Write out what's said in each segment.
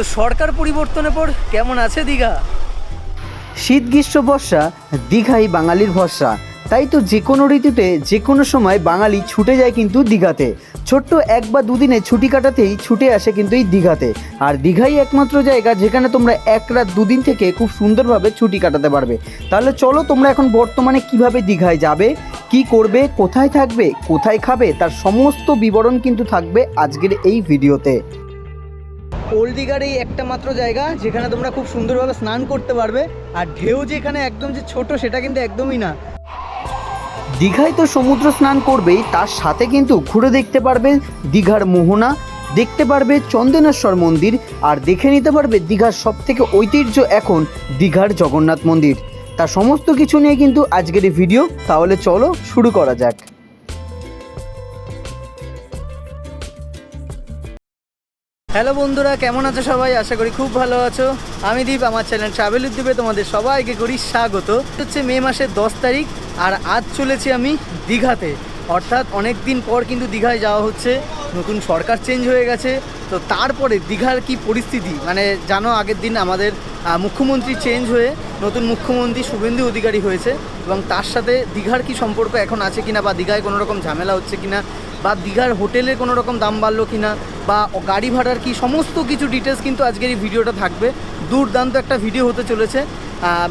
তো সরকার পরিবর্তনের পর কেমন আছে দীঘা? শীত গ্রীষ্ম বর্ষা দীঘাই বাঙালির ভরসা। তাই তো যে কোনো ঋতুতে যে কোনো সময় বাঙালি ছুটে যায় কিন্তু দীঘাতে। ছোট্ট 1 বা 2 দিনে ছুটি কাটাতেই ছুটে আসে কিন্তু এই দীঘাতে। আর দীঘাই একমাত্র জায়গা যেখানে তোমরা 1 রাত 2 দিন থেকে খুব সুন্দরভাবে ছুটি কাটাতে পারবে। তাহলে চলো তোমরা এখন বর্তমানে কিভাবে দীঘায় যাবে, কি করবে, কোথায় থাকবে, কোথায় খাবে, তার সমস্ত বিবরণ কিন্তু থাকবে আজকের এই ভিডিওতে। ওল্ড দীঘার এই একটা মাত্র জায়গা যেখানে তোমরা খুব সুন্দরভাবে স্নান করতে পারবে। আর ঢেউ যেখানে একদম যে ছোট সেটা কিন্তু একদমই না। দীঘায় তো সমুদ্র স্নান করবেই, তার সাথে কিন্তু ঘুরে দেখতে পারবে দীঘার মোহনা, দেখতে পারবে চন্দনেশ্বর মন্দির, আর দেখে নিতে পারবে দীঘার সবথেকে ঐতিহ্য এখন দীঘার জগন্নাথ মন্দির। তার সমস্ত কিছু নিয়ে কিন্তু আজকের এই ভিডিও। তাহলে চলো শুরু করা যাক। হ্যালো বন্ধুরা, কেমন আছো সবাই? আশা করি খুব ভালো আছো। আমি দীপ, আমার চ্যানেল ট্রাভেল উদ্দীপে তোমাদের সবাইকে করি স্বাগত। হচ্ছে মে মাসের 10 তারিখ আর আজ চলেছি আমি দীঘাতে। অর্থাৎ অনেক দিন পর কিন্তু দীঘায় যাওয়া হচ্ছে। নতুন সরকার চেঞ্জ হয়ে গেছে, তো তারপরে দীঘার কি পরিস্থিতি, মানে জানো আগের দিন আমাদের মুখ্যমন্ত্রী চেঞ্জ হয়ে নতুন মুখ্যমন্ত্রী শুভেন্দু অধিকারী হয়েছে, এবং তার সাথে দীঘার কি সম্পর্ক এখন আছে কিনা, বা দীঘায় কোনো রকম ঝামেলা হচ্ছে কিনা, বা দীঘার হোটেলে কোনো রকম দাম বাড়লো কিনা, বা গাড়ি ভাড়ার কি, সমস্ত কিছু ডিটেলস কিন্তু আজকের এই ভিডিওটা থাকবে। দুর্দান্ত একটা ভিডিও হতে চলেছে।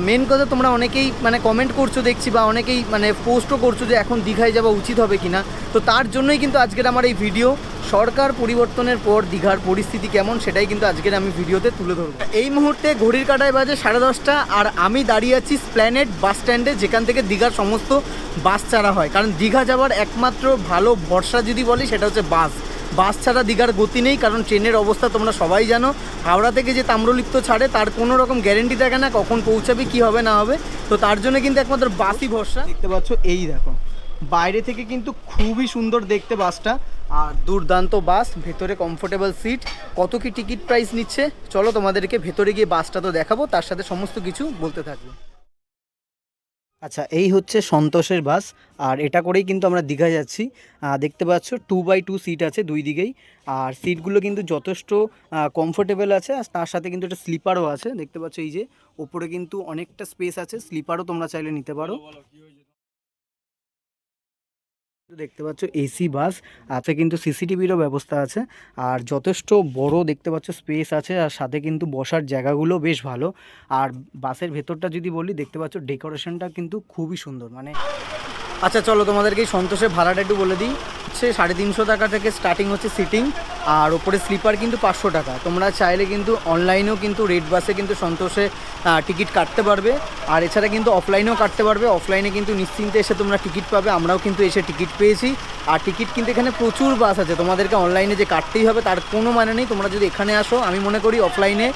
মেন কথা, তোমরা অনেকেই মানে কমেন্ট করছো দেখছি, বা অনেকেই মানে পোস্টও করছো যে এখন দীঘায় যাওয়া উচিত হবে কিনা। তো তার জন্যই কিন্তু আজকের আমার এই ভিডিও। সরকার পরিবর্তনের পর দীঘার পরিস্থিতি কেমন সেটাই কিন্তু আজকের আমি ভিডিওতে তুলে ধরবো। এই মুহূর্তে ঘড়ির কাঁটায় বাজে 10:30, আর আমি দাঁড়িয়ে আছি স্প্ল্যানেড বাস স্ট্যান্ডে, যেখান থেকে দীঘার সমস্ত বাস ছাড়া হয়। কারণ দীঘা যাওয়ার একমাত্র ভালো ভরসা যদি বলি সেটা হচ্ছে বাস ছাড়া দীঘার গতি নেই। কারণ ট্রেনের অবস্থা তোমরা সবাই জানো, হাওড়া থেকে যে তাম্রলিপ্ত ছাড়ে তার কোনো রকম গ্যারেন্টি থাকে না কখন পৌঁছাবে, কি হবে না হবে। তো তার জন্য কিন্তু একমাত্র বাসই ভরসা। দেখতে পাচ্ছ, এই দেখো বাইরে থেকে কিন্তু খুবই সুন্দর দেখতে বাসটা, আর দুর্দান্ত বাস, ভেতরে কমফোর্টেবল সিট। কত কি টিকিট প্রাইস নিচ্ছে চলো তোমাদেরকে ভেতরে গিয়ে বাসটা তো দেখাবো, তার সাথে সমস্ত কিছু বলতে থাকবো। আচ্ছা, এই হচ্ছে সন্তোষের বাস, আর এটা করেই কিন্তু আমরা দীঘা যাচ্ছি। দেখতে পাচ্ছ 2x2 সিট আছে দুই দিকেই, আর সিটগুলো কিন্তু যথেষ্ট কমফোর্টেবল আছে। আর তার সাথে কিন্তু একটা স্লিপারও আছে। দেখতে পাচ্ছ এই যে ওপরে কিন্তু অনেকটা স্পেস আছে, স্লিপারও তোমরা চাইলে নিতে পারো। দেখতে পাচ্ছ এসি বাস আছে, কিন্তু সিসিটিভিরও ব্যবস্থা আছে, আর যথেষ্ট বড় দেখতে পাচ্ছ স্পেস আছে, আর সাথে কিন্তু বসার জায়গাগুলো বেশ ভালো। আর বাসের ভেতরটা যদি বলি, দেখতে পাচ্ছ ডেকোরেশনটা কিন্তু খুবই সুন্দর মানে। আচ্ছা চলো তোমাদেরকে সন্তোষের ভাড়াটা একটু বলে দিই। হচ্ছে 350 টাকা থেকে স্টার্টিং হচ্ছে সিটিং, আর ওপরে স্লিপার কিন্তু 500 টাকা। তোমরা চাইলে কিন্তু অনলাইনেও কিন্তু রেড বাসে কিন্তু সন্তোষে টিকিট কাটতে পারবে, আর এছাড়া কিন্তু অফলাইনেও কাটতে পারবে। অফলাইনে কিন্তু নিশ্চিন্তে এসে তোমরা টিকিট পাবে, আমরাও কিন্তু এসে টিকিট পেয়েছি। আর টিকিট কিন্তু এখানে প্রচুর বাস আছে, তোমাদেরকে অনলাইনে যে কাটতেই হবে তার কোনো মানে নেই। তোমরা যদি এখানে আসো, আমি মনে করি অফলাইনে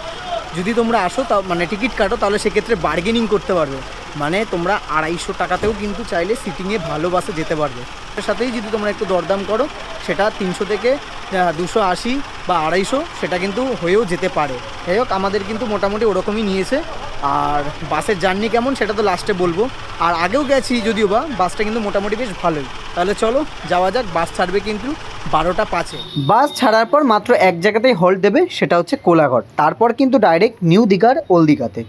যদি তোমরা আসো তা মানে টিকিট কাটো, তাহলে সেক্ষেত্রে বার্গেনিং করতে পারবে। মানে তোমরা 250 টাকাতেও কিন্তু চাইলে সিটিংয়ে ভালো বাসে যেতে পারবে। এর সাথেই যদি তোমরা একটু দরদাম করো, সেটা 300 থেকে 280 বা 250 সেটা কিন্তু হয়েও যেতে পারে। যাই হোক, আমাদের কিন্তু মোটামুটি ওরকমই নিয়েছে। আর বাসের জার্নি কেমন সেটা তো লাস্টে বলবো। আর আগেও গেছি যদিও বা, বাসটা কিন্তু মোটামুটি বেশ ভালোই। তাহলে চলো যাওয়া যাক। বাস ছাড়বে কিন্তু 12টা 5-এ। বাস ছাড়ার পর মাত্র এক জায়গাতেই হল্ট দেবে, সেটা হচ্ছে কোলাঘাট। তারপর কিন্তু ডাইরেক্ট নিউ দীঘার ওল্ড দীঘাতে।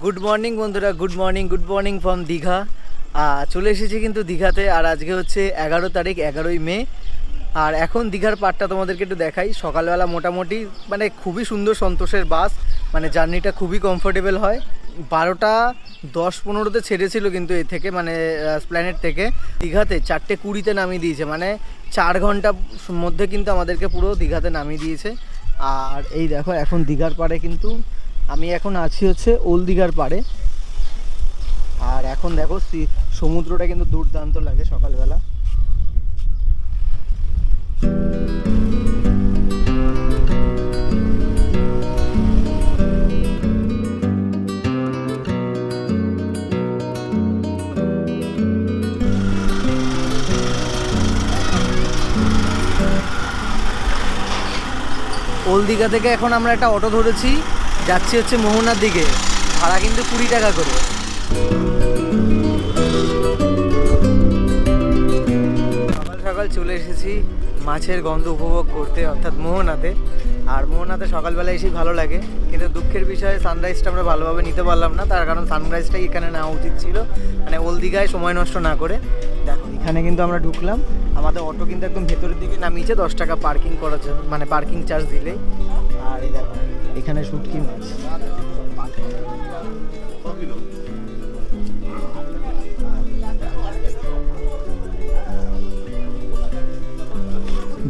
গুড মর্নিং বন্ধুরা, গুড মর্নিং ফ্রম দীঘা। চলে এসেছি কিন্তু দীঘাতে, আর আজকে হচ্ছে 11 তারিখ, 11ই মে। আর এখন দীঘার পার্টটা তোমাদেরকে একটু দেখাই। সকালবেলা মোটামুটি মানে খুবই সুন্দর সন্তোষের বাস, মানে জার্নিটা খুবই কমফোর্টেবল হয়। 12:10-15 ছেড়েছিল কিন্তু এ থেকে মানে স্প্ল্যানেড থেকে। দীঘাতে 4:20 নামিয়ে দিয়েছে, মানে 4 ঘন্টার মধ্যে কিন্তু আমাদেরকে পুরো দীঘাতে নামিয়ে দিয়েছে। আর এই দেখো এখন দীঘার পাড়ে কিন্তু আমি এখন আছি হচ্ছে ওল্ড দীঘার পাড়ে। আর এখন দেখো সমুদ্রটা কিন্তু দুর্দান্ত লাগে সকালবেলা। ওল্ড দীঘা থেকে এখন আমরা একটা অটো ধরেছি, যাচ্ছি হচ্ছে মোহনার দিকে। ভাড়া কিন্তু 20 টাকা করে। সকাল সকাল চলে এসেছি মাছের গন্ধ উপভোগ করতে, অর্থাৎ মোহনাতে। আর মোহনাতে সকালবেলা এসেই ভালো লাগে, কিন্তু দুঃখের বিষয়ে সানরাইজটা আমরা ভালোভাবে নিতে পারলাম না, তার কারণ সানরাইজটাই এখানে নেওয়া উচিত ছিল, মানে ওল্ড দীঘায় সময় নষ্ট না করে। দেখো এখানে কিন্তু আমরা ঢুকলাম, আমাদের অটো কিন্তু একদম ভেতরের দিকে নামিয়েছে 10 টাকা পার্কিং করার জন্য, মানে পার্কিং চার্জ দিলেই। আর এই দেখো এখানে শুটকি মাছ,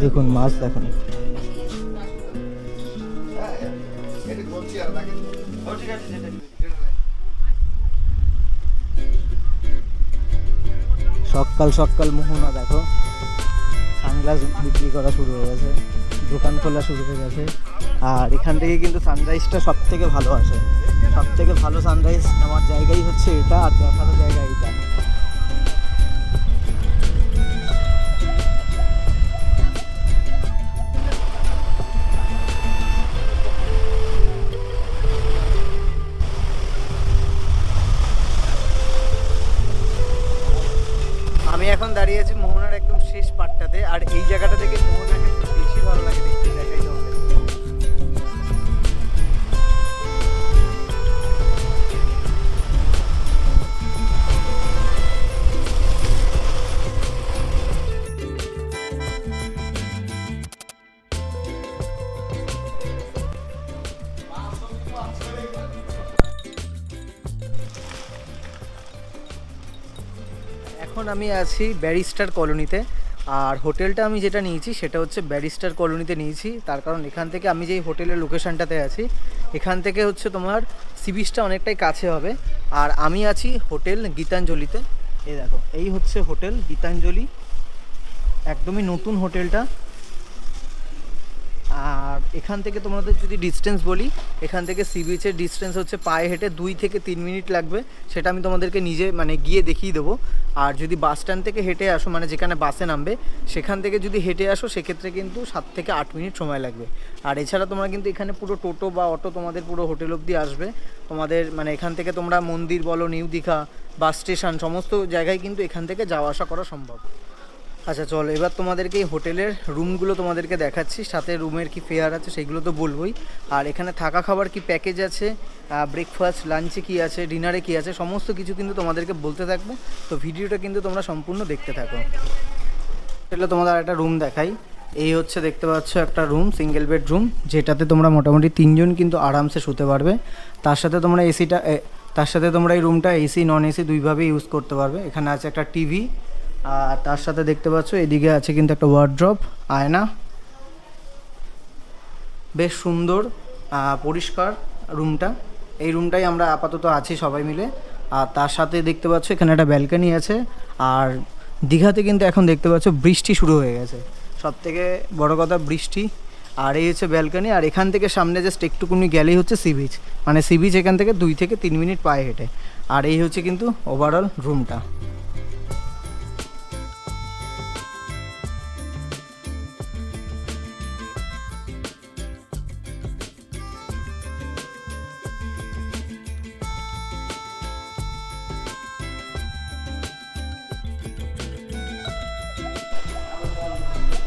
দেখুন মাছ দেখুন। সকাল সকাল মোহনা দেখো, সানগ্লাস বিক্রি করা শুরু হয়ে গেছে, দোকান খোলা শুরু হয়ে গেছে। আর এখান থেকে কিন্তু সানরাইজটা সব থেকে ভালো আসে, সব থেকে ভালো সানরাইজ আমার জায়গাই হচ্ছে এটা, আর দেখারও জায়গা এইটা। আমি এখন দাঁড়িয়ে আছি মোহনার একদম শেষ পাটটাতে, আর এই জায়গাটা থেকে মোহনাকে একটু বেশি ভালো লাগে দেখতে, দেখাই তোমাদের। এখন আমি আছি ব্যারিস্টার কলোনিতে, আর হোটেলটা আমি যেটা নিয়েছি সেটা হচ্ছে ব্যারিস্টার কলোনিতে নিয়েছি, তার কারণ এখান থেকে আমি যেই হোটেলের লোকেশনটাতে আছি এখান থেকে হচ্ছে তোমার সি বিচটা অনেকটাই কাছে হবে। আর আমি আছি হোটেল গীতাঞ্জলিতে, এই দেখো এই হচ্ছে হোটেল গীতাঞ্জলি, একদমই নতুন হোটেলটা। আর এখান থেকে তোমাদের যদি ডিস্টেন্স বলি, এখান থেকে সি বিচের ডিস্টেন্স হচ্ছে পায়ে হেঁটে 2 থেকে 3 মিনিট লাগবে, সেটা আমি তোমাদেরকে নিজে মানে গিয়ে দেখিয়ে দেবো। আর যদি বাস স্ট্যান্ড থেকে হেঁটে আসো, মানে যেখানে বাসে নামবে সেখান থেকে যদি হেঁটে আসো সেক্ষেত্রে কিন্তু 7 থেকে 8 মিনিট সময় লাগবে। আর এছাড়া তোমরা কিন্তু এখানে পুরো টোটো বা অটো তোমাদের পুরো হোটেল অবধি আসবে তোমাদের, মানে এখান থেকে তোমরা মন্দির বলো, নিউ দীঘা, বাস স্টেশন, সমস্ত জায়গায় কিন্তু এখান থেকে যাওয়া আসা করা সম্ভব। আচ্ছা চলো এবার তোমাদেরকে এই হোটেলের রুমগুলো তোমাদেরকে দেখাচ্ছি, সাথে রুমের কি ফেয়ার আছে সেগুলো তো বলবোই, আর এখানে থাকা খাবার কি প্যাকেজ আছে, ব্রেকফাস্ট লাঞ্চে কি আছে, ডিনারে কি আছে, সমস্ত কিছু কিন্তু তোমাদেরকে বলতে থাকবো। তো ভিডিওটা কিন্তু তোমরা সম্পূর্ণ দেখতে থাকো। এটা তোমাদের একটা রুম দেখাই, এই হচ্ছে দেখতে পাচ্ছ একটা রুম, সিঙ্গেল বেড রুম, যেটাতে তোমরা মোটামুটি 3 জন কিন্তু আরামসে শুতে পারবে। তার সাথে তোমরা তার সাথে তোমরা এই রুমটা এসি নন এসি দুইভাবে ইউজ করতে পারবে। এখানে আছে একটা টিভি, আর তার সাথে দেখতে পাচ্ছ এদিকে আছে কিন্তু একটা ওয়ার্ড্রপ, আয়না, বেশ সুন্দর পরিষ্কার রুমটা। এই রুমটাই আমরা আপাতত আছি সবাই মিলে। আর তার সাথে দেখতে পাচ্ছ এখানে একটা ব্যালকনি আছে। আর দীঘাতে কিন্তু এখন দেখতে পাচ্ছ বৃষ্টি শুরু হয়ে গেছে, সব থেকে বড়ো কথা বৃষ্টি। আর এই হচ্ছে ব্যালকনি, আর এখান থেকে সামনে জাস্ট একটুকুনি গেলেই হচ্ছে সি বিচ, মানে সি বিচ এখান থেকে 2 থেকে 3 মিনিট পায়ে হেঁটে। আর এই হচ্ছে কিন্তু ওভারঅল রুমটা।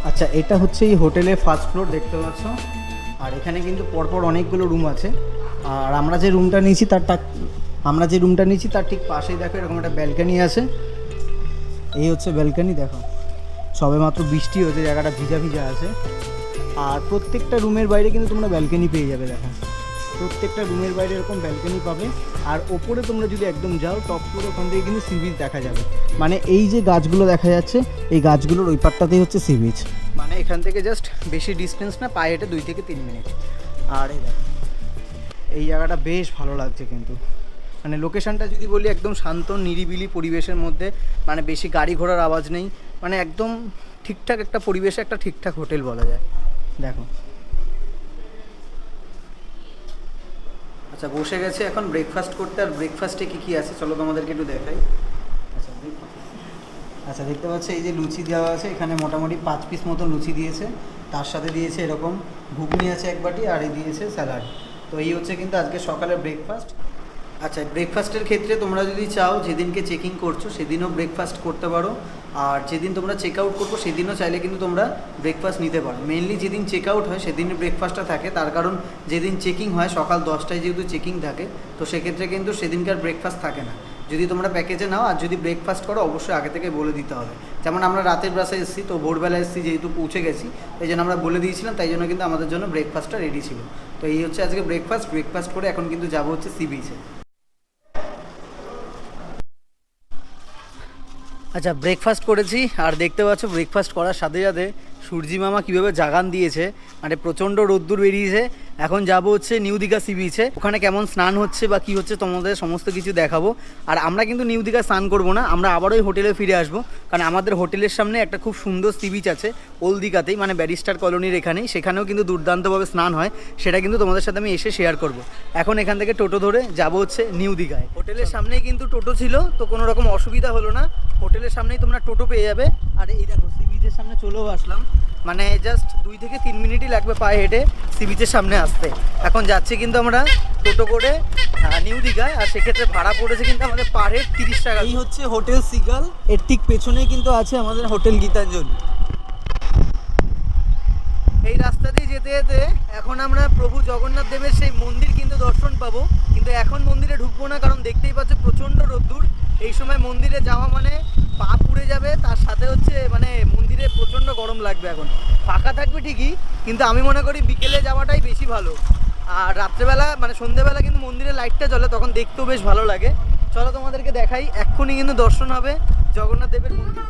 আচ্ছা এটা হচ্ছে এই হোটেলের ফার্স্ট ফ্লোর দেখতে পাচ্ছ, আর এখানে কিন্তু পরপর অনেকগুলো রুম আছে। আর আমরা যে রুমটা নিয়েছি তার ঠিক পাশেই দেখো এরকম একটা ব্যালকনি আছে, এই হচ্ছে ব্যালকনি। দেখো সবে মাত্র বৃষ্টি হয়েছে, জায়গাটা ভিজা ভিজা আছে। আর প্রত্যেকটা রুমের বাইরে কিন্তু তোমরা ব্যালকনি পেয়ে যাবে, দেখো প্রত্যেকটা রুমের বাইরে এরকম ব্যালকনি পাবে। আর ওপরে তোমরা যদি একদম যাও টপ ফ্লোরে, ওখান থেকে কিন্তু সি বিচ দেখা যাবে, মানে এই যে গাছগুলো দেখা যাচ্ছে এই গাছগুলোর ওই পাটটাতেই হচ্ছে সি বিচ, মানে এখান থেকে জাস্ট বেশি ডিস্টেন্স না, পায়ে হেঁটে 2 থেকে 3 মিনিট। আর এই দেখো এই জায়গাটা বেশ ভালো লাগছে কিন্তু, মানে লোকেশনটা যদি বলি একদম শান্ত নিরিবিলি পরিবেশের মধ্যে, মানে বেশি গাড়ি ঘোড়ার আওয়াজ নেই, মানে একদম ঠিকঠাক একটা পরিবেশে একটা ঠিকঠাক হোটেল বলা যায়। দেখো আচ্ছা বসে গেছে এখন ব্রেকফাস্ট করতে, আর ব্রেকফাস্টে কী কী আছে চলো তোমাদেরকে একটু দেখাই। আচ্ছা দেখতে পাচ্ছ এই যে লুচি দেওয়া আছে, এখানে মোটামুটি 5 পিস মতো লুচি দিয়েছে, তার সাথে দিয়েছে এরকম ঘুগনি আছে এক বাটি, আর এই দিয়েছে স্যালাড। তো এই হচ্ছে কিন্তু আজকে সকালের ব্রেকফাস্ট। আচ্ছা ব্রেকফাস্টের ক্ষেত্রে তোমরা যদি চাও যেদিনকে চেকিং করছো সেদিনও ব্রেকফাস্ট করতে পারো, আর যেদিন তোমরা চেক আউট করবো সেদিনও চাইলে কিন্তু তোমরা ব্রেকফাস্ট নিতে পারো। মেনলি যেদিন চেক আউট হয় সেদিনই ব্রেকফাস্টটা থাকে, তার কারণ যেদিন চেকিং হয় সকাল 10টায় যেহেতু চেকিং থাকে, তো সেক্ষেত্রে কিন্তু সেদিনকার ব্রেকফাস্ট থাকে না যদি তোমরা প্যাকেজে নাও। আর যদি ব্রেকফাস্ট করো অবশ্যই আগে থেকে বলে দিতে হবে। যেমন আমরা রাতের বাসে এসেছি, তো ভোরবেলা এসেছি যেহেতু পৌঁছে গেছি, এই জন্য আমরা বলে দিয়েছিলাম, তাই জন্য কিন্তু আমাদের জন্য ব্রেকফাস্টটা রেডি ছিল। তো এই হচ্ছে আজকে ব্রেকফাস্ট করে এখন কিন্তু যাবো হচ্ছে সি বিচে। আচ্ছা, ব্রেকফাস্ট করেছি আর দেখতে পাচ্ছ ব্রেকফাস্ট করার সাথে সাথে সূর্যি মামা কীভাবে জাগান দিয়েছে, মানে প্রচণ্ড রোদ্দুর বেরিয়েছে। এখন যাব হচ্ছে নিউ দীঘা সি বিচে, ওখানে কেমন স্নান হচ্ছে বা কী হচ্ছে তোমাদের সমস্ত কিছু দেখাবো। আর আমরা কিন্তু নিউ দীঘা স্নান করবো না, আমরা আবারও ওই হোটেলে ফিরে আসবো, কারণ আমাদের হোটেলের সামনে একটা খুব সুন্দর সি বিচ আছে ওল্ড দীঘাতেই, মানে ব্যারিস্টার কলোনির এখানেই, সেখানেও কিন্তু দুর্দান্তভাবে স্নান হয়, সেটা কিন্তু তোমাদের সাথে আমি এসে শেয়ার করব। এখন এখান থেকে টোটো ধরে যাব হচ্ছে নিউ দীঘায়। হোটেলের সামনেই কিন্তু টোটো ছিল, তো কোনো রকম অসুবিধা হলো না, হোটেলের সামনেই তোমরা টোটো পেয়ে যাবে। আর এই দেখো সি বিচের সামনে চলেও আসলাম, মানে জাস্ট 2 থেকে 3 মিনিটই লাগবে পায়ে হেঁটে সি বিচের সামনে আসতে। এখন যাচ্ছি কিন্তু আমরা টোটো করে নিউ দীঘায়, আর সেক্ষেত্রে ভাড়া পড়েছে কিন্তু আমাদের পার হেড 30 টাকা। এই হচ্ছে হোটেল সিগাল, এর ঠিক পেছনেই কিন্তু আছে আমাদের হোটেল গীতাঞ্জলি। এই রাস্তা দিয়ে যেতে যেতে এখন আমরা প্রভু জগন্নাথ দেবের সেই মন্দির কিন্তু দর্শন পাবো, কিন্তু এখন মন্দিরে ঢুকবো না, কারণ দেখতেই পাচ্ছ প্রচণ্ড রোদ্দুর। এই সময় মন্দিরে যাওয়া মানে পা পুড়ে যাবে, তার সাথে হচ্ছে মানে মন্দিরে প্রচণ্ড গরম লাগবে। এখন ফাঁকা থাকবে ঠিকই, কিন্তু আমি মনে করি বিকেলে যাওয়াটাই বেশি ভালো। আর রাত্রেবেলা মানে সন্ধ্যেবেলা কিন্তু মন্দিরের লাইটটা জ্বলে, তখন দেখতেও বেশ ভালো লাগে। চলো তোমাদেরকে দেখাই, এক্ষুনি কিন্তু দর্শন হবে জগন্নাথ দেবের মন্দির।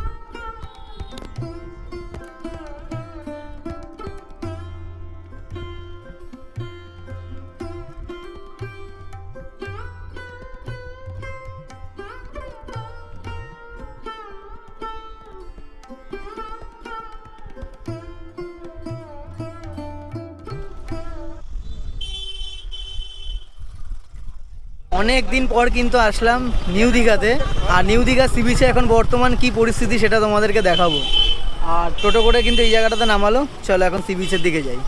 অনেক দিন পর কিন্তু আসলাম নিউ দীঘাতে, আর নিউ দীঘা সি বিচে এখন বর্তমান কি পরিস্থিতি সেটা তোমাদেরকে দেখাবো। আর টোটো করে কিন্তু এই জায়গাটাতে নামালো, চলো এখন সি বিচের দিকে যাই।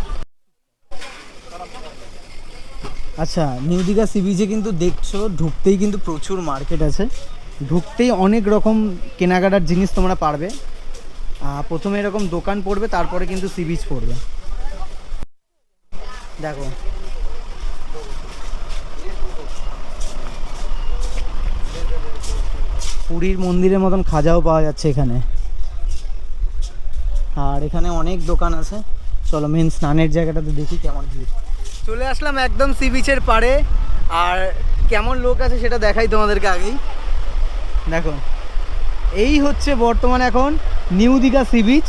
আচ্ছা, নিউ দীঘা সি বিচে কিন্তু দেখছো ঢুকতেই কিন্তু প্রচুর মার্কেট আছে, ঢুকতেই অনেক রকম কেনাকাটার জিনিস তোমরা পারবে। প্রথমে এরকম দোকান পড়বে, তারপরে কিন্তু সি বিচ পড়বে। দেখো পুরীর মন্দিরের মতন খাজাও পাওয়া যাচ্ছে এখানে, আর এখানে অনেক দোকান আছে। চলো মেন স্নানের জায়গাটাতে দেখি কেমন ভিড়। চলে আসলাম একদম সি বিচের পাড়ে, আর কেমন লোক আছে সেটা দেখাই তোমাদেরকে আগেই। দেখো এই হচ্ছে বর্তমানে এখন নিউ দীঘা সি বিচ,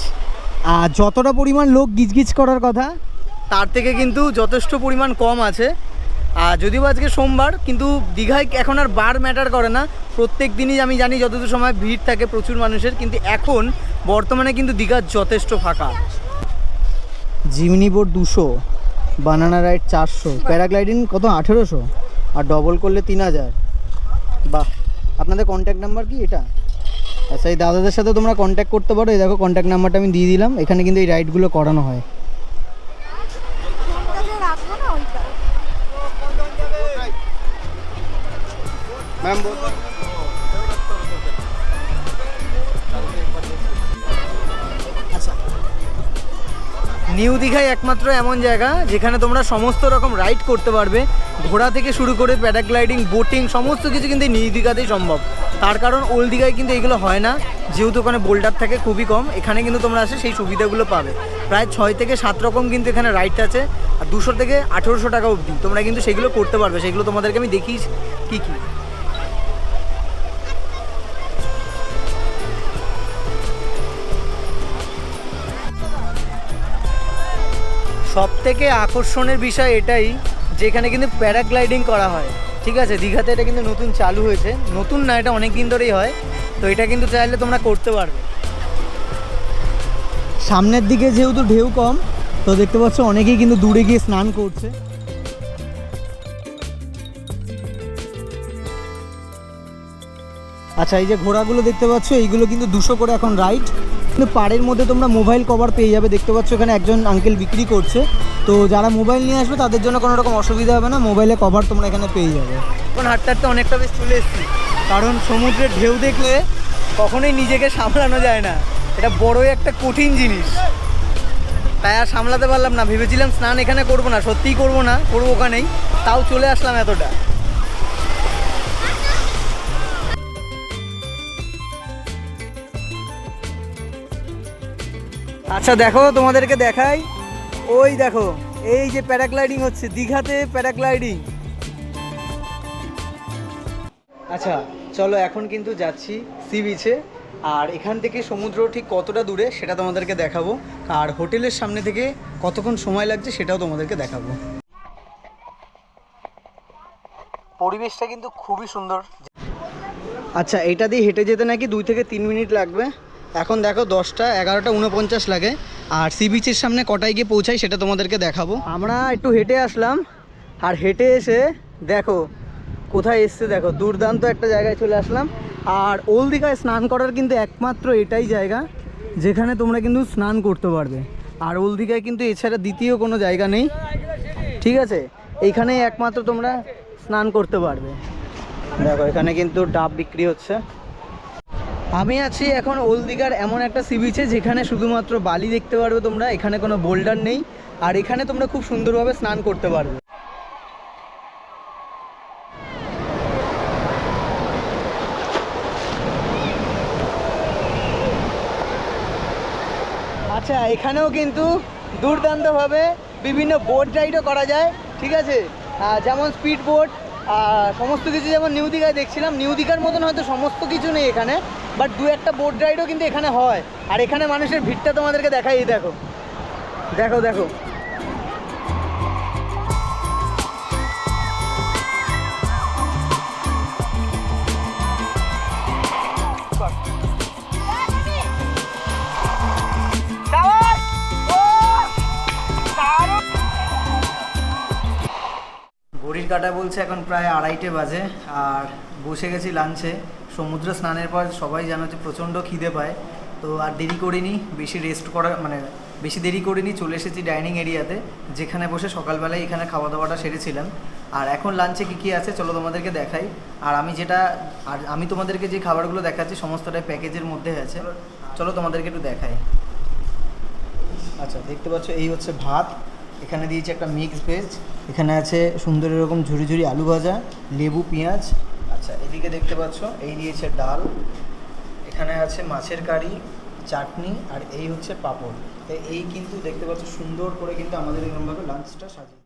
আর যতটা পরিমাণ লোক গিজগিজ করার কথা তার থেকে কিন্তু যথেষ্ট পরিমাণ কম আছে। আর যদিও আজকে সোমবার, কিন্তু দীঘায় এখন আর বার ম্যাটার করে না, প্রত্যেক দিনই আমি জানি যতদূর সময় ভিড় থাকে প্রচুর মানুষের, কিন্তু এখন বর্তমানে কিন্তু দীঘা যথেষ্ট ফাঁকা। জিমনি বোট 200, বানানা রাইড 400, প্যারাগ্লাইডিং কত 1800, আর ডবল করলে 3000। বাহ, আপনাদের কন্ট্যাক্ট নাম্বার কি এটা? আচ্ছা, এই দাদাদের সাথে তোমরা কন্ট্যাক্ট করতে পারো, এই দেখো কন্ট্যাক্ট নাম্বারটা আমি দিয়ে দিলাম। এখানে কিন্তু এই রাইডগুলো করানো হয়। আচ্ছা, নিউ দীঘায় একমাত্র এমন জায়গা যেখানে তোমরা সমস্ত রকম রাইড করতে পারবে, ঘোড়া থেকে শুরু করে প্যারাগ্লাইডিং, বোটিং, সমস্ত কিছু কিন্তু নিউ দীঘাতেই সম্ভব। তার কারণ ওল্ড দীঘায় কিন্তু এগুলো হয় না, যেহেতু ওখানে বোল্ডার থাকে খুবই কম। এখানে কিন্তু তোমরা আসে সেই সুবিধাগুলো পাবে। প্রায় 6 থেকে 7 রকম কিন্তু এখানে রাইড আছে, আর 200 থেকে 1800 টাকা অবধি তোমরা কিন্তু সেগুলো করতে পারবে। সেগুলো তোমাদেরকে আমি দেখিস কী কী। সব থেকে আকর্ষণের বিষয় এটাই যে এখানে কিন্তু প্যারাগ্লাইডিং করা হয়। ঠিক আছে, দীঘাতে এটা কিন্তু নতুন চালু হয়েছে, নতুন না, এটা অনেক দিন ধরেই হয়। তো এটা কিন্তু চাইলে তোমরা করতে পারবে। সামনের দিকে যেহেতু ঢেউ কম, তো দেখতে পাচ্ছ অনেকেই কিন্তু দূরে গিয়ে স্নান করছে। আচ্ছা, এই যে ঘোড়াগুলো দেখতে পাচ্ছ, এইগুলো কিন্তু 200 করে এখন রাইড। কিন্তু পাড়ের মধ্যে তোমরা মোবাইল কভার পেয়ে যাবে। দেখতে পাচ্ছ এখানে একজন আঙ্কেল বিক্রি করছে, তো যারা মোবাইল নিয়ে আসবে তাদের জন্য কোনো রকম অসুবিধা হবে না, মোবাইলে কভার তোমরা এখানে পেয়ে যাবে। এখন হাঁটতে হাঁটতে অনেকটা বেশ চলে এসেছি, কারণ সমুদ্রের ঢেউ দেখলে কখনোই নিজেকে সামলানো যায় না, এটা বড়ই একটা কঠিন জিনিস। তাই আর সামলাতে পারলাম না, ভেবেছিলাম স্নান এখানে করবো না, সত্যিই করবো না, করবো ওখানেই, তাও চলে আসলাম এতটা। আচ্ছা দেখো, তোমাদেরকে দেখাই, ওই দেখো এই যে প্যারাগ্লাইডিং হচ্ছে দীঘাতে, প্যারাগ্লাইডিং। আচ্ছা চলো, এখন কিন্তু যাচ্ছি সি বিচে, আর এখান থেকে সমুদ্র ঠিক কতটা দূরে সেটা তোমাদেরকে দেখাবো, আর হোটেলের সামনে থেকে কতক্ষণ সময় লাগছে সেটাও তোমাদেরকে দেখাবো। পরিবেশটা কিন্তু খুবই সুন্দর। আচ্ছা, এটা দিয়ে হেঁটে যেতে নাকি 2 থেকে 3 মিনিট লাগবে। এখন দেখো 10টা 11:49 লাগে, আর সি বিচের সামনে কটায় গিয়ে পৌঁছাই সেটা তোমাদেরকে দেখাবো। আমরা একটু হেঁটে আসলাম, আর হেঁটে এসে দেখো কোথায় এসছে, দেখো দুর্দান্ত একটা জায়গায় চলে আসলাম। আর ওল্ড দীঘায় স্নান করার কিন্তু একমাত্র এটাই জায়গা যেখানে তোমরা কিন্তু স্নান করতে পারবে, আর ওল্ড দীঘায় কিন্তু এছাড়া দ্বিতীয় কোনো জায়গা নেই, ঠিক আছে? এইখানেই একমাত্র তোমরা স্নান করতে পারবে। দেখো এখানে কিন্তু ডাব বিক্রি হচ্ছে। আমি আছি এখন ওল্ড দীঘার এমন একটা সি বিচে যেখানে শুধুমাত্র বালি দেখতে পারবে তোমরা, এখানে কোনো বোল্ডার নেই, আর এখানে তোমরা খুব সুন্দরভাবে স্নান করতে পারবে। আচ্ছা, এখানেও কিন্তু দুর্দান্তভাবে বিভিন্ন বোট রাইডও করা যায়, ঠিক আছে? যেমন স্পিড বোট, সমস্ত কিছু যেমন নিউ দীঘায় দেখছিলাম, নিউ দীঘার মতন হয়তো সমস্ত কিছু নেই এখানে, বাট 2-1টা বোট রাইডও কিন্তু এখানে হয়। আর এখানে মানুষের ভিড়টা তোমাদেরকে দেখাই, দেখো দেখো দেখো। ঘড়ির কাঁটা বলছে এখন প্রায় 2:30 বাজে, আর বসে গেছি লাঞ্চে। সমুদ্র স্নানের পর সবাই জানো যে প্রচণ্ড খিদে পায়, তো আর দেরি করিনি, বেশি দেরি করিনি, চলে এসেছি ডাইনিং এরিয়াতে, যেখানে বসে সকালবেলায় এখানে খাওয়া দাওয়াটা সেরেছিলাম। আর এখন লাঞ্চে কী আছে চলো তোমাদেরকে দেখাই। আর আমি তোমাদেরকে যে খাবারগুলো দেখাচ্ছি সমস্তটাই প্যাকেজের মধ্যে আছে, চলো তোমাদেরকে একটু দেখাই। আচ্ছা, দেখতে পাচ্ছ এই হচ্ছে ভাত, এখানে দিয়েছে একটা মিক্স ভেজ, এখানে আছে সুন্দর এরকম ঝুরি ঝুরি আলু ভাজা, লেবু, পেঁয়াজ। আচ্ছা, এদিকে দেখতে পাচ্ছ এই দিয়েছে ডাল, এখানে আছে মাছের কারি, চাটনি, আর এই হচ্ছে পাঁপড়। তো এই কিন্তু দেখতে পাচ্ছ সুন্দর করে কিন্তু আমাদের এরকমভাবে লাঞ্চটা সাজিয়ে।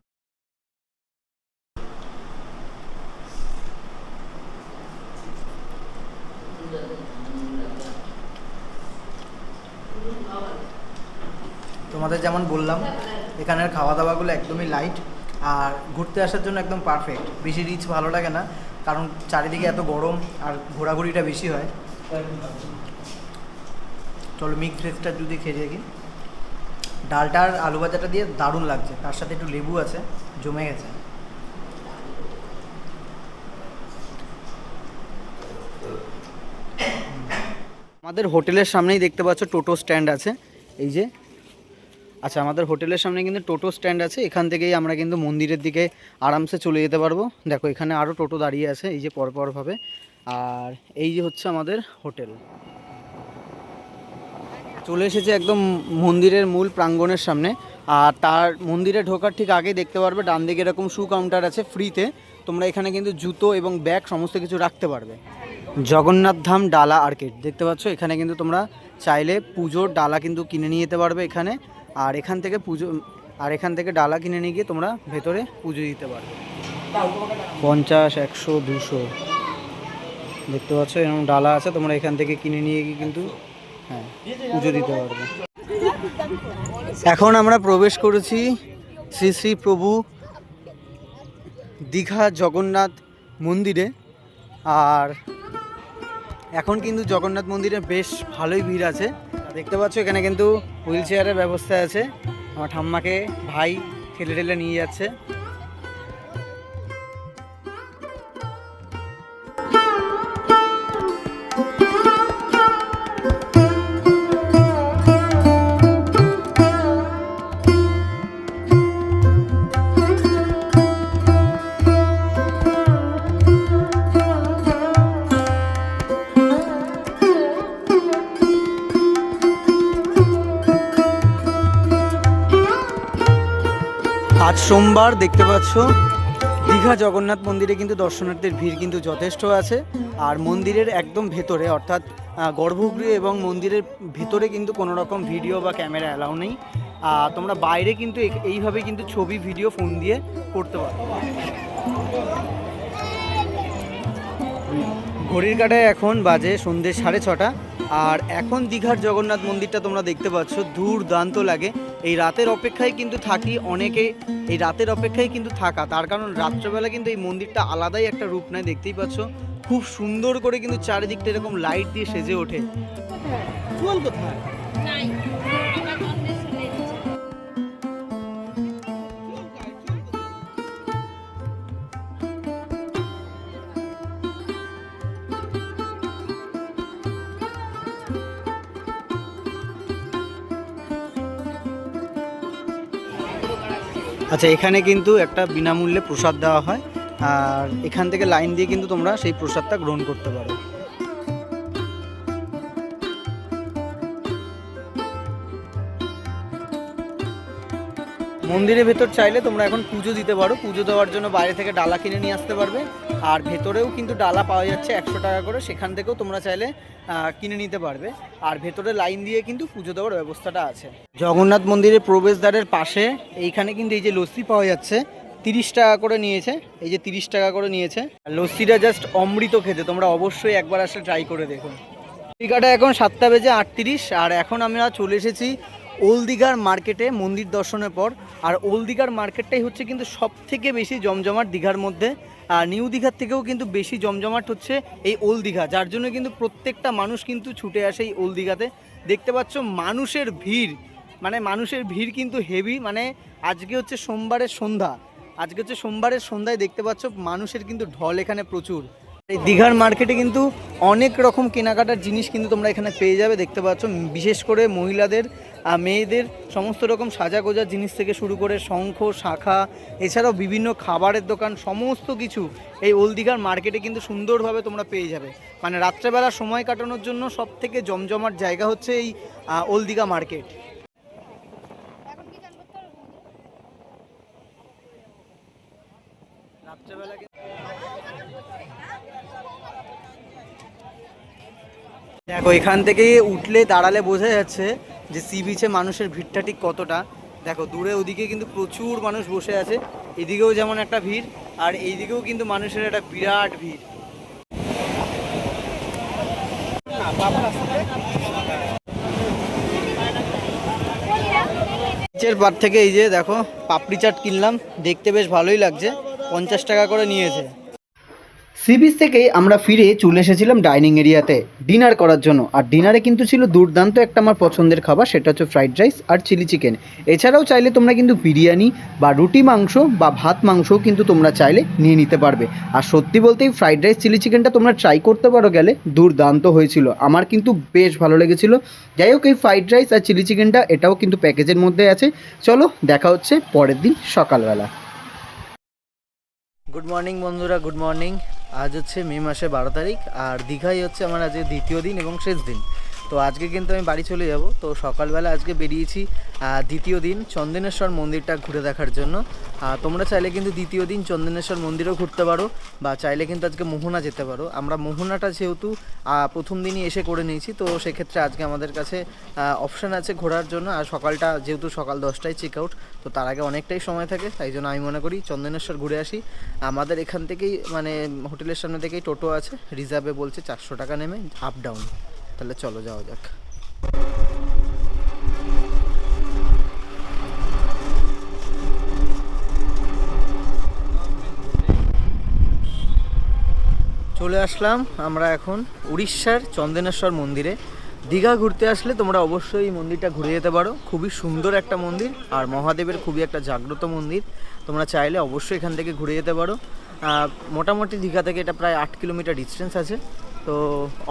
তোমাদের যেমন বললাম, এখানের খাওয়া দাওয়াগুলো একদমই লাইট, আর ঘুরতে আসার জন্য একদম পারফেক্ট। বেশি রিচ ভালো লাগে না, কারণ চারিদিকে এত গরম আর ঘোরাঘুরিটা বেশি হয়। চলো মিক্স ভেজটা যদি খেয়ে দেখি। ডালটা আর আলু ভাজাটা দিয়ে দারুণ লাগছে, তার সাথে একটু লেবু আছে, জমে গেছে। আমাদের হোটেলের সামনেই দেখতে পাচ্ছ টোটো স্ট্যান্ড আছে, এই যে। আচ্ছা, আমাদের হোটেলের সামনে কিন্তু টোটো স্ট্যান্ড আছে, এখান থেকেই আমরা কিন্তু মন্দিরের দিকে আরামসে চলে যেতে পারবো। দেখো এখানে আরও টোটো দাঁড়িয়ে আছে, এই যে পরপরভাবে। আর এই যে হচ্ছে আমাদের হোটেল, চলে এসেছে একদম মন্দিরের মূল প্রাঙ্গণের সামনে। আর তার মন্দিরে ঢোকার ঠিক আগে দেখতে পারবে ডান দিকে এরকম শু কাউন্টার আছে ফ্রিতে, তোমরা এখানে কিন্তু জুতো এবং ব্যাগ সমস্ত কিছু রাখতে পারবে। জগন্নাথ ধাম ডালা আর্কেড দেখতে পাচ্ছ, এখানে কিন্তু তোমরা চাইলে পুজোর ডালা কিন্তু কিনে নিয়ে যেতে পারবে এখানে, আর এখান থেকে ডালা কিনে নিয়ে গিয়ে তোমরা ভেতরে পুজো দিতে পারবে। 50, 100, 200 দেখতে পাচ্ছ এরকম ডালা আছে, তোমরা এখান থেকে কিনে নিয়ে গিয়ে কিন্তু পুজো দিতে পারবে। এখন আমরা প্রবেশ করেছি শ্রী শ্রী প্রভু দীঘা জগন্নাথ মন্দিরে, আর এখন কিন্তু জগন্নাথ মন্দিরে বেশ ভালোই ভিড় আছে। দেখতে পাচ্ছ এখানে কিন্তু হুইল চেয়ারের ব্যবস্থা আছে, আমার ঠাম্মাকে ভাই ঠেলে ঠেলে নিয়ে যাচ্ছে। আজ সোমবার, দেখতে পাচ্ছ দীঘা জগন্নাথ মন্দিরে কিন্তু দর্শনার্থীর ভিড় কিন্তু যথেষ্ট আছে। আর মন্দিরের একদম ভেতরে অর্থাৎ গর্ভগৃহ এবং মন্দিরের ভেতরে কিন্তু কোনো রকম ভিডিও বা ক্যামেরা অ্যালাউ নেই। তোমরা বাইরে কিন্তু এইভাবে কিন্তু ছবি ভিডিও ফোন দিয়ে করতে পারো। ঘড়ির কাঁটায় এখন বাজে সন্ধ্যে 6:30। আর এখন দীঘার জগন্নাথ মন্দিরটা তোমরা দেখতে পাচ্ছ দুর্দান্ত লাগে। এই রাতের অপেক্ষায় কিন্তু থাকি অনেকে, এই রাতের অপেক্ষায় কিন্তু থাকা, তার কারণ রাত্রেবেলা কিন্তু এই মন্দিরটা আলাদাই একটা রূপ নেয়। দেখতেই পাচ্ছ খুব সুন্দর করে কিন্তু চারিদিকটা এরকম লাইট দিয়ে সেজে ওঠে। চল কোথায় আচ্ছা, এখানে কিন্তু একটা বিনামূল্যে প্রসাদ দেওয়া হয়, আর এখান থেকে লাইন দিয়ে কিন্তু তোমরা সেই প্রসাদটা গ্রহণ করতে পারো। মন্দিরের ভেতর চাইলে তোমরা এখন পুজো দিতে পারো। পুজো দেওয়ার জন্য বাইরে থেকে ডালা কিনে নিয়ে আসতে পারবে। আর ভেতরেও কিন্তু ডালা পাওয়া যাচ্ছে 100 টাকা করে, সেখান থেকেও তোমরা চাইলে কিনে নিতে পারবে। আর ভেতরে লাইন দিয়ে কিন্তু পুজো দেওয়ার ব্যবস্থাটা আছে। জগন্নাথ মন্দিরের প্রবেশদ্বারের পাশে এইখানে কিন্তু এই যে লস্যি পাওয়া যাচ্ছে, 30 টাকা করে নিয়েছে। এই যে 30 টাকা করে নিয়েছে। লস্যিটা জাস্ট অমৃত খেতে, তোমরা অবশ্যই একবার আসলে ট্রাই করে দেখুন। টিকাটা এখন 7:38 আর এখন আমরা চলে এসেছি ওল্ড দীঘার মার্কেটে মন্দির দর্শনের পর। আর ওল্ড দীঘার মার্কেটটাই হচ্ছে কিন্তু সব থেকে বেশি জমজমাট দীঘার মধ্যে। আর নিউ দীঘার থেকেও কিন্তু বেশি জমজমাট হচ্ছে এই ওল্ড দীঘা, যার জন্য কিন্তু প্রত্যেকটা মানুষ কিন্তু ছুটে আসে এই ওল্ড দীঘাতে। দেখতে পাচ্ছ মানুষের ভিড়, মানে মানুষের ভিড় কিন্তু হেভি। মানে আজকে হচ্ছে সোমবারের সন্ধ্যায় দেখতে পাচ্ছ মানুষের কিন্তু ঢল এখানে প্রচুর। এই দীঘার মার্কেটে কিন্তু অনেক রকম কেনাকাটার জিনিস কিন্তু তোমরা এখানে পেয়ে যাবে। দেখতে পাচ্ছ বিশেষ করে মহিলাদের, মেয়েদের সমস্ত রকম সাজাগোজার জিনিস থেকে শুরু করে শঙ্খ, শাখা, এছাড়াও বিভিন্ন খাবারের দোকান, সমস্ত কিছু এই ওল্ড দীঘার মার্কেটে কিন্তু সুন্দরভাবে তোমরা পেয়ে যাবে। মানে রাত্রেবেলা সময় কাটানোর জন্য সব থেকে জমজমাট জায়গা হচ্ছে এই ওল্ড দীঘা মার্কেট। রাত্রেবেলা দেখো, এখান থেকে উঠলে দাঁড়ালে বোঝা যাচ্ছে যে সি বিচে মানুষের ভিড়টা ঠিক কতটা। দেখো দূরে ওদিকে কিন্তু প্রচুর মানুষ বসে আছে, এদিকেও যেমন একটা ভিড়, আর এইদিকেও কিন্তু মানুষের একটা বিরাট ভিড়। বিচের পার থেকে এই যে দেখো পাপড়ি চাট কিনলাম, দেখতে বেশ ভালোই লাগছে, 50 টাকা করে নিয়েছে। সি বিচ থেকেই আমরা ফিরে চলে এসেছিলাম ডাইনিং এরিয়াতে ডিনার করার জন্য। আর ডিনারে কিন্তু ছিল দুর্দান্ত একটা আমার পছন্দের খাবার, সেটা হচ্ছে ফ্রাইড রাইস আর চিলি চিকেন। এছাড়াও চাইলে তোমরা কিন্তু বিরিয়ানি বা রুটি মাংস বা ভাত মাংসও কিন্তু তোমরা চাইলে নিয়ে নিতে পারবে। আর সত্যি বলতেই ফ্রাইড রাইস চিলি চিকেনটা তোমরা ট্রাই করতে পারো গেলে, দুর্দান্ত হয়েছিল, আমার কিন্তু বেশ ভালো লেগেছিল। যাই হোক, এই ফ্রাইড রাইস আর চিলি চিকেনটা এটাও কিন্তু প্যাকেজের মধ্যে আছে। চলো দেখা হচ্ছে পরের দিন সকালবেলা। গুড মর্নিং বন্ধুরা, গুড মর্নিং। আজ হচ্ছে মে মাসে 12 তারিখ, আর দীঘাই হচ্ছে আমার আজকে দ্বিতীয় দিন এবং শেষ দিন। তো আজকে কিন্তু আমি বাড়ি চলে যাব। তো সকালবেলা আজকে বেরিয়েছি দ্বিতীয় দিন চন্দনেশ্বর মন্দিরটা ঘুরে দেখার জন্য। তোমরা চাইলে কিন্তু দ্বিতীয় দিন চন্দনেশ্বর মন্দিরও ঘুরতে পারো, বা চাইলে কিন্তু আজকে মোহনা যেতে পারো। আমরা মোহনাটা যেহেতু প্রথম দিনই এসে করে নিয়েছি, তো সেক্ষেত্রে আজকে আমাদের কাছে অপশান আছে ঘোরার জন্য। আর সকালটা যেহেতু সকাল 10টায় চেক আউট, তো তার আগে অনেকটাই সময় থাকে, তাই জন্য আমি মনে করি চন্দনেশ্বর ঘুরে আসি। আমাদের এখান থেকেই মানে হোটেলের সামনে থেকেই টোটো আছে, রিজার্ভে বলছে 400 টাকা নেমে আপ ডাউন। তাহলে চলো যাওয়া যাক। চলে আসলাম আমরা এখন উড়িষ্যার চন্দনেশ্বর মন্দিরে। দীঘা ঘুরতে আসলে তোমরা অবশ্যই এই মন্দিরটা ঘুরে যেতে পারো, খুবই সুন্দর একটা মন্দির আর মহাদেবের খুবই একটা জাগ্রত মন্দির। তোমরা চাইলে অবশ্যই এখান থেকে ঘুরে যেতে পারো। মোটামুটি দীঘা থেকে এটা প্রায় 8 কিলোমিটার ডিস্টেন্স আছে। তো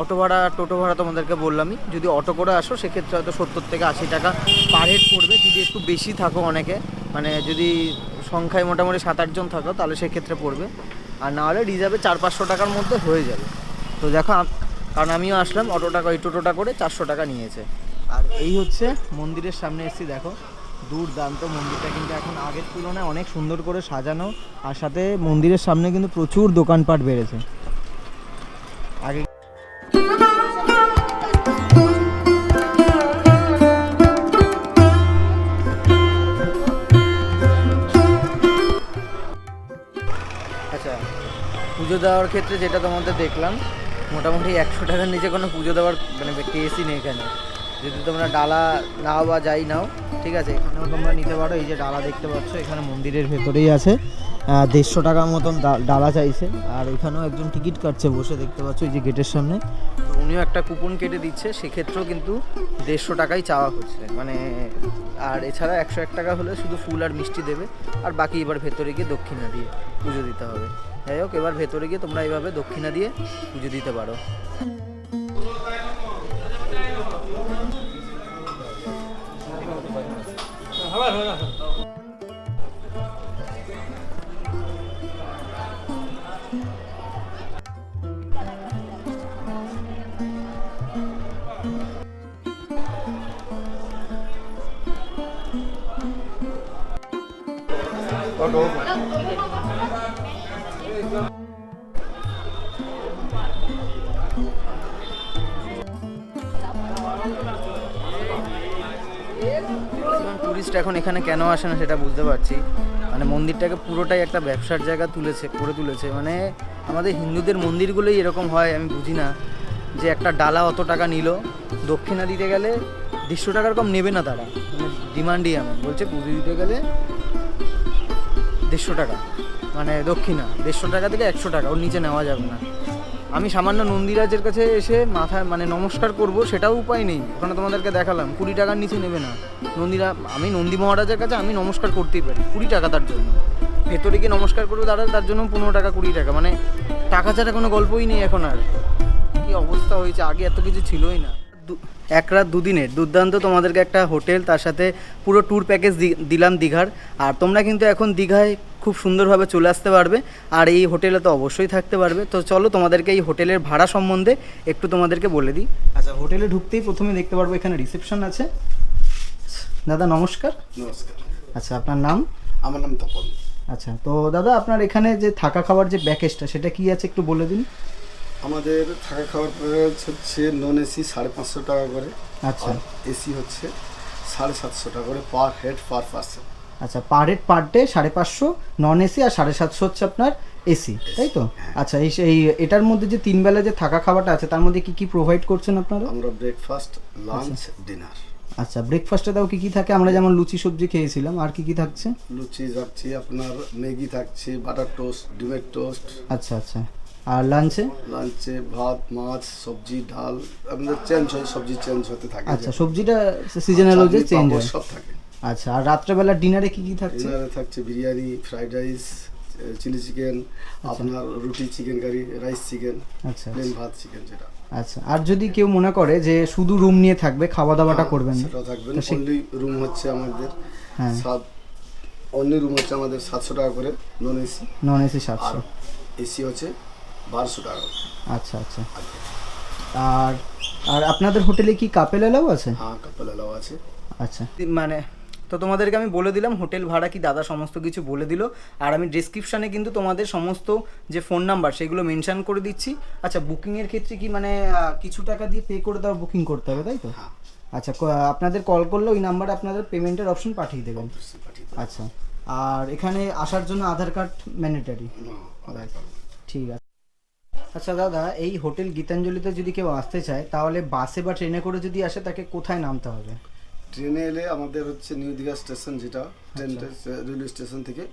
অটো ভাড়া, টোটো ভাড়া তোমাদেরকে বললামই। যদি অটো করে আসো সেক্ষেত্রে হয়তো 70 থেকে 80 টাকা পার হেড পড়বে, যদি একটু বেশি থাকো অনেকে, মানে যদি সংখ্যায় মোটামুটি 7-8 জন থাকো তাহলে সেক্ষেত্রে পড়বে। আর না হলে রিজার্ভে 400-500 টাকার মধ্যে হয়ে যাবে। তো দেখো, কারণ আমিও আসলাম ওই টোটোটা করে 400 টাকা নিয়েছে। আর এই হচ্ছে মন্দিরের সামনে এসেছি, দেখো দুর্দান্ত মন্দিরটা কিন্তু এখন আগের তুলনায় অনেক সুন্দর করে সাজানো, আর সাথে মন্দিরের সামনে কিন্তু প্রচুর দোকানপাট বেড়েছে। আগে আচ্ছা, পুজো দেওয়ার ক্ষেত্রে যেটা তোমাদের দেখলাম, মোটামুটি 100 টাকার নিচে কোনো পুজো দেওয়ার মানে কেসই নেই এখানে। যদি তোমরা ডালা নাও বা যাই নাও, ঠিক আছে, এখানেও তোমরা নিতে পারো। এই যে ডালা দেখতে পাচ্ছ, এখানে মন্দিরের ভেতরেই আছে। 150 টাকার মতন ডালা চাইছে, আর এখানেও একজন টিকিট কাটছে বসে, দেখতে পাচ্ছ এই যে গেটের সামনে। তো উনিও একটা কুপন কেটে দিচ্ছে, সেক্ষেত্রেও কিন্তু 150 টাকাই চাওয়া হচ্ছে মানে। আর এছাড়া 101 টাকা হলে শুধু ফুল আর মিষ্টি দেবে, আর বাকি এবার ভেতরে গিয়ে দক্ষিণা দিয়ে পুজো দিতে হবে। যাই হোক, এবার ভেতরে গিয়ে তোমরা এইভাবে দক্ষিণা দিয়ে পুজো দিতে পারো। টুরিস্ট এখন এখানে কেন আসে না সেটা বুঝতে পারছি। মানে মন্দিরটাকে পুরোটাই একটা ব্যবসার জায়গা করে তুলেছে। মানে আমাদের হিন্দুদের মন্দিরগুলোই এরকম হয়, আমি বুঝি না যে একটা ডালা অত টাকা নিল, দক্ষিণা দিতে গেলে 150 টাকার কম নেবে না তারা। মানে ডিমান্ডই এমন, বলছে পুজো দিতে গেলে 150 টাকা, মানে দক্ষিণা 150 টাকা থেকে 100 টাকা, ওর নিচে নেওয়া যাবে না। আমি সামান্য নন্দীরাজের কাছে এসে মাথায় মানে নমস্কার করব, সেটাও উপায় নেই। ওখানে তোমাদেরকে দেখালাম 20 টাকার নিচে নেবে না। আমি নন্দী মহারাজের কাছে আমি নমস্কার করতেই পারি 20 টাকা তার জন্য। ভেতরে গিয়ে নমস্কার করবো দাদা, তার জন্য 15 টাকা 20 টাকা, মানে টাকা ছাড়া কোনো গল্পই নেই এখন। আর কি অবস্থা হয়েছে, আগে এত কিছু ছিলই না। 1 রাত 2 দিনের দুর্দান্ত তোমাদেরকে একটা হোটেল, তার সাথে পুরো ট্যুর প্যাকেজ দিলাম দীঘার। আর তোমরা কিন্তু এখন দীঘায় খুব সুন্দরভাবে চলে আসতে পারবে, আর এই হোটেলে তো অবশ্যই থাকতে পারবে। তো চলো তোমাদেরকে এই হোটেলের ভাড়া সম্বন্ধে একটু তোমাদেরকে বলে দিই। আচ্ছা, হোটেলে ঢুকতেই প্রথমে দেখতে পারবো এখানে রিসেপশন আছে। দাদা নমস্কার। নমস্কার। আচ্ছা, আপনার নাম? আমার নাম তপন। আচ্ছা, তো দাদা আপনার এখানে যে থাকা খাওয়ার যে প্যাকেজটা, সেটা কি আছে একটু বলে দিন। আমাদের থাকা খাওয়ার প্যাকেজ হচ্ছে নন এসি 550 টাকা করে। আচ্ছা, এসি হচ্ছে 750 টাকা করে পার হেড পার পার্সন। আচ্ছা, per head per day 550, non AC, আর 750 হচ্ছে আপনার এসি, তাই তো? আচ্ছা, এই এটার মধ্যে যে 3 বেলা যে থাকা খাওয়াটা আছে, তার মধ্যে কি কি প্রোভাইড করছেন আপনারা? আমরা ব্রেকফাস্ট, লাঞ্চ, ডিনার। আচ্ছা, ব্রেকফাস্টে তাও কি কি থাকে? আমরা যেমন লুচি সবজি খেয়েছিলাম, আর কি কি থাকছে? লুচি যাচ্ছে আপনার, ম্যাগি থাকছে, বাটার টোস্ট, ডিমের টোস্ট। আচ্ছা আচ্ছা, আর লাঞ্চে? লাঞ্চে ভাত, মাছ, সবজি, ডাল, আপনাদের চেঞ্জ হয়, সবজি চেঞ্জ হতে থাকে। আচ্ছা, সবজিটা সিজনাল যে চেঞ্জ হয়, সব থাকে। আচ্ছা, আর রাত্রেবেলা ডিনারে কি কি থাকছে? ডিনারে থাকছে biryani, fried rice, chilli chicken, আপনার রুটি, চিকেন কারি, রাইস চিকেন, আচ্ছা প্লেন ভাত চিকেন যেটা। আচ্ছা, আর যদি কেউ মনে করে যে শুধু রুম নিয়ে থাকবে, খাওয়া দাওয়াটা করবেন না, সেটাও থাকবেন। অনলি রুম হচ্ছে আমাদের হ্যাঁ, অনলি রুম হচ্ছে আমাদের 700 টাকা করে নন এসি। নন এসি আর 700, এসি হচ্ছে 1200 টাকা। আচ্ছা আচ্ছা। আর আর আপনাদের হোটেলে কি কাপেল এলাও আছে? হ্যাঁ, কাপল এলাও আছে। আচ্ছা, মানে তো তোমাদেরকে আমি বলে দিলাম হোটেল ভাড়া কি, দাদা সমস্ত কিছু বলে দিল। আর আমি ডেসক্রিপশানে কিন্তু তোমাদের সমস্ত যে ফোন নাম্বার সেগুলো মেনশন করে দিচ্ছি। আচ্ছা, বুকিংয়ের ক্ষেত্রে কি মানে কিছু টাকা দিয়ে পে করে দেওয়া বুকিং করতে হবে, তাই তো? হ্যাঁ, আচ্ছা, আপনাদের কল করলে ওই নাম্বারে আপনাদের পেমেন্টের অপশন পাঠিয়ে দেবেন। আচ্ছা, আর এখানে আসার জন্য আধার কার্ড ম্যান্ডেটারি? ঠিক আছে। আচ্ছা দাদা, এই হোটেল গীতাঞ্জলিতে যদি কেউ আসতে চায়, তাহলে বাসে বা ট্রেনে করে যদি আসে, তাকে কোথায় নামতে হবে? ট্রেনে এলে আমাদের হচ্ছে নিউ দীঘা স্টেশন, যেটা ট্রেন রেলওয়ে স্টেশন থেকে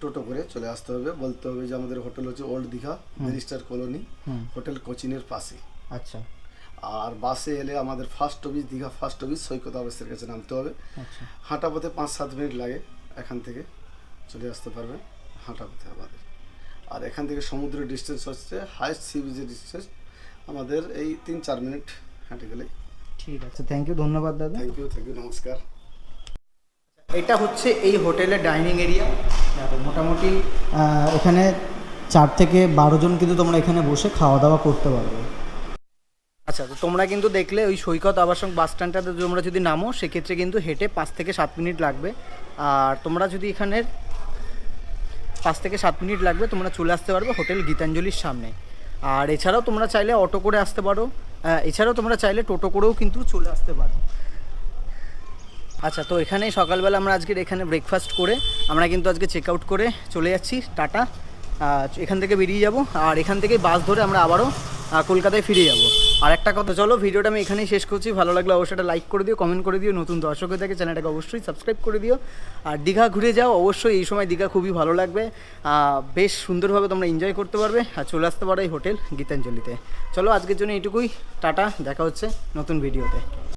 টোটো করে চলে আসতে হবে। বলতে হবে যে আমাদের হোটেল হচ্ছে old Digha barrister colony, hotel কোচিনের পাশে। আচ্ছা, আর বাসে এলে আমাদের first office Digha first office সৈকত আবাসের কাছে নামতে হবে। আচ্ছা, হাঁটা পথে 5-7 মিনিট লাগে, এখান থেকে চলে আসতে পারবেন হাঁটা পথে আমাদের। আর এখান থেকে সমুদ্রের ডিস্টেন্স হচ্ছে হাইস্ট সি বিচের ডিস্টেন্স আমাদের এই 3-4 মিনিট হেঁটে গেলে। ঠিক আছে, থ্যাংক ইউ, ধন্যবাদ দাদা। থ্যাংক ইউ, নমস্কার। এটা হচ্ছে এই হোটেলের ডাইনিং এরিয়া। মোটামুটি এখানে 4 থেকে 12 জন কিন্তু তোমরা এখানে বসে খাওয়া দাওয়া করতে পারবে। আচ্ছা, তো তোমরা কিন্তু দেখলে ওই সৈকত আবাসন বাস স্ট্যান্ডটাতে তোমরা যদি নামো সেক্ষেত্রে কিন্তু হেঁটে 5 থেকে 7 মিনিট লাগবে। আর তোমরা যদি এখানের 5 থেকে 7 মিনিট লাগবে, তোমরা চলে আসতে পারবে হোটেল গীতাঞ্জলির সামনে। আর এছাড়াও তোমরা চাইলে অটো করে আসতে পারো, এছাড়াও তোমরা চাইলে টোটো করেও কিন্তু চলে আসতে পারো। আচ্ছা, তো এখানেই সকালবেলা আমরা আজকের এখানে ব্রেকফাস্ট করে আমরা কিন্তু আজকে চেক আউট করে চলে যাচ্ছি টাটা। এখান থেকে বেরিয়ে যাব আর এখান থেকে বাস ধরে আমরা আবারও কলকাতায় ফিরে যাব। আর একটা কথা, চলো ভিডিওটা আমি এখানেই শেষ করছি। ভালো লাগলে অবশ্যই একটা লাইক করে দিও, কমেন্ট করে দিও, নতুন দর্শক হয়ে থাকে চ্যানেলটাকে অবশ্যই সাবস্ক্রাইব করে দিও। আর দীঘা ঘুরে যাও অবশ্যই, এই সময় দীঘা খুবই ভালো লাগবে, বেশ সুন্দরভাবে তোমরা এনজয় করতে পারবে আর চলে আসতে পারো এই হোটেল গীতাঞ্জলিতে। চলো আজকের জন্য এইটুকুই, টাটা, দেখা হচ্ছে নতুন ভিডিওতে।